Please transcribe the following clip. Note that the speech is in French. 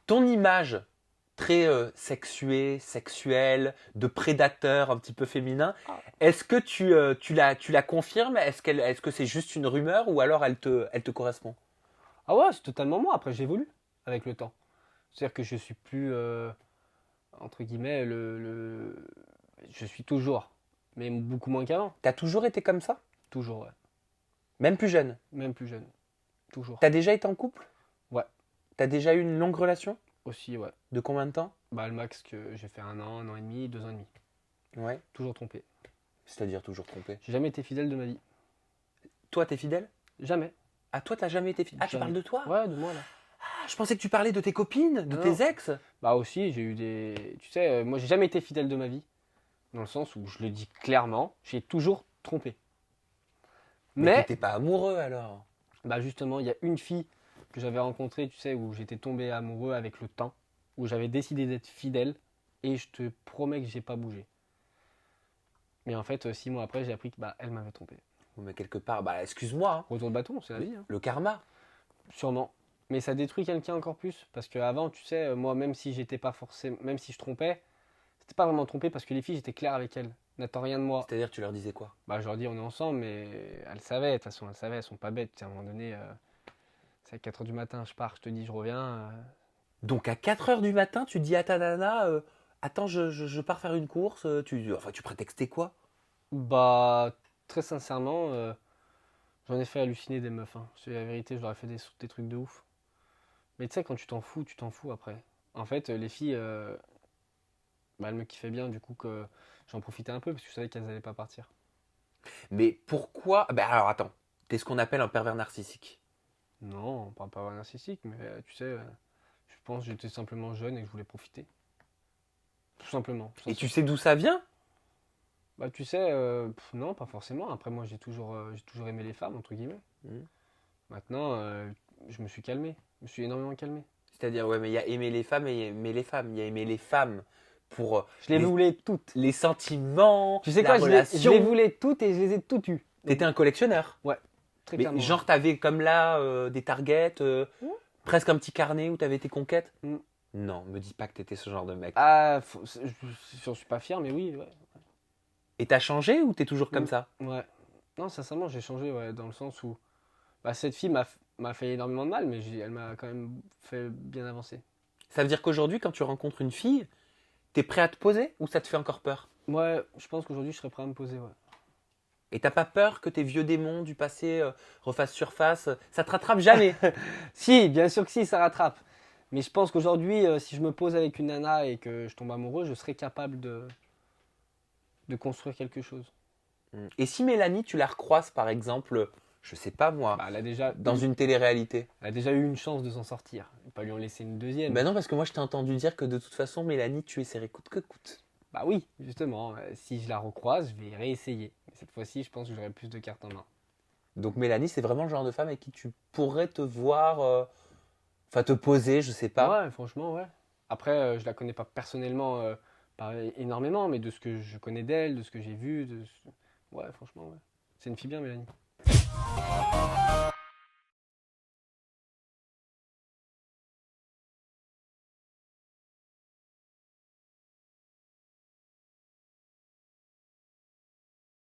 ton image très sexuelle, de prédateur un petit peu féminin, est-ce que tu la confirmes? Est-ce que c'est juste une rumeur ou alors elle te correspond? Ah ouais, c'est totalement moi. Après, j'évolue avec le temps. C'est-à-dire que je suis plus, entre guillemets, je suis toujours, mais beaucoup moins qu'avant. T'as toujours été comme ça? Toujours, ouais. Même plus jeune? Même plus jeune. Toujours. T'as déjà été en couple? Ouais, T'as déjà eu une longue relation? aussi, ouais. De combien de temps? Bah, le max que j'ai fait 1 an et demi, 2 ans et demi. Ouais. Toujours trompé. C'est-à-dire toujours trompé. J'ai jamais été fidèle de ma vie. Toi, t'es fidèle? Jamais. Ah, toi, t'as jamais été fidèle? Ah, tu Jamais. parles de toi? Ouais, de moi, là. Ah, je pensais que tu parlais de tes copines, de Non. tes ex. Bah aussi, j'ai eu des... Tu sais, moi, j'ai jamais été fidèle de ma vie. Dans le sens où, je le dis clairement, j'ai toujours trompé. Mais Mais, t'étais pas amoureux alors? bah justement, il y a une fille que j'avais rencontrée, tu sais, où j'étais tombé amoureux avec le temps, où j'avais décidé d'être fidèle, et je te promets que j'ai pas bougé. Mais en fait, 6 mois après, j'ai appris que bah, elle m'avait trompé. Mais quelque part, bah excuse-moi, hein. Retour de bâton, c'est la vie, hein. Le karma. Sûrement. Mais ça détruit quelqu'un encore plus. Parce qu'avant, tu sais, moi, même si j'étais pas forcément. Même si je trompais, c'était pas vraiment trompé parce que les filles, j'étais clair avec elles. N'attends rien de moi. C'est-à-dire, tu leur disais quoi? Bah, je leur dis, on est ensemble, mais elles savaient. De toute façon, elles savaient, elles sont pas bêtes. Tu sais, à un moment donné, c'est à 4 h du matin, je pars, je te dis, je reviens. Donc à 4 heures du matin, tu dis à ta nana, attends, je pars faire une course. Enfin, tu prétextais quoi? Bah, très sincèrement, j'en ai fait halluciner des meufs, hein. C'est la vérité, je leur ai fait des trucs de ouf. Mais tu sais, quand tu t'en fous après. En fait, les filles, bah, elles me kiffaient bien, du coup, que j'en profitais un peu parce que je savais qu'elles allaient pas partir. Mais pourquoi? Bah alors attends, t'es ce qu'on appelle un pervers narcissique. Non, on parle pas narcissique, mais tu sais, je pense que j'étais simplement jeune et que je voulais profiter. Tout simplement. Et tu sais d'où ça vient? Bah, tu sais, non, pas forcément. Après, moi, j'ai toujours aimé les femmes, entre guillemets. Mhm. Maintenant, je me suis calmé. Je me suis énormément calmé. C'est-à-dire, ouais, mais il y a aimé les femmes et aimer les femmes. Il y a aimé les femmes pour Je les voulais toutes. les sentiments, Tu sais la quoi, je les relation. voulais toutes et je les ai toutes eues. T'étais un collectionneur. Ouais, très Mais clairement. genre, t'avais comme là des targets, Mmh. presque un petit carnet où t'avais tes conquêtes. Mm. Non, me dis pas que t'étais ce genre de mec. Ah, j'en suis pas fier, mais oui, ouais. Et t'as changé ou t'es toujours comme Mm. ça? Ouais. Non, sincèrement, j'ai changé, ouais, dans le sens où bah, cette fille m'a fait énormément de mal, mais elle m'a quand même fait bien avancer. Ça veut dire qu'aujourd'hui, quand tu rencontres une fille, t'es prêt à te poser ou ça te fait encore peur? Ouais, je pense qu'aujourd'hui, je serais prêt à me poser, ouais. Et t'as pas peur que tes vieux démons du passé refassent surface? Ça te rattrape jamais. Si, bien sûr que si, ça rattrape. Mais je pense qu'aujourd'hui, si je me pose avec une nana et que je tombe amoureux, je serais capable de construire quelque chose. Et si Mélanie, tu la recroises par exemple, je sais pas moi, Bah, dans une télé-réalité? elle a déjà eu une chance de s'en sortir. Il va pas lui en laisser une deuxième. Ben non, parce que moi je t'ai entendu dire que de toute façon, Mélanie, tu essaierais coûte que coûte. Bah oui, justement, si je la recroise, je vais réessayer. Mais cette fois-ci, je pense que j'aurai plus de cartes en main. Donc Mélanie, c'est vraiment le genre de femme avec qui tu pourrais te voir, enfin te poser, je sais pas. Ouais, franchement, ouais. Après, je la connais pas personnellement, pas énormément, mais de ce que je connais d'elle, de ce que j'ai vu, ouais, franchement, ouais. C'est une fille bien, Mélanie.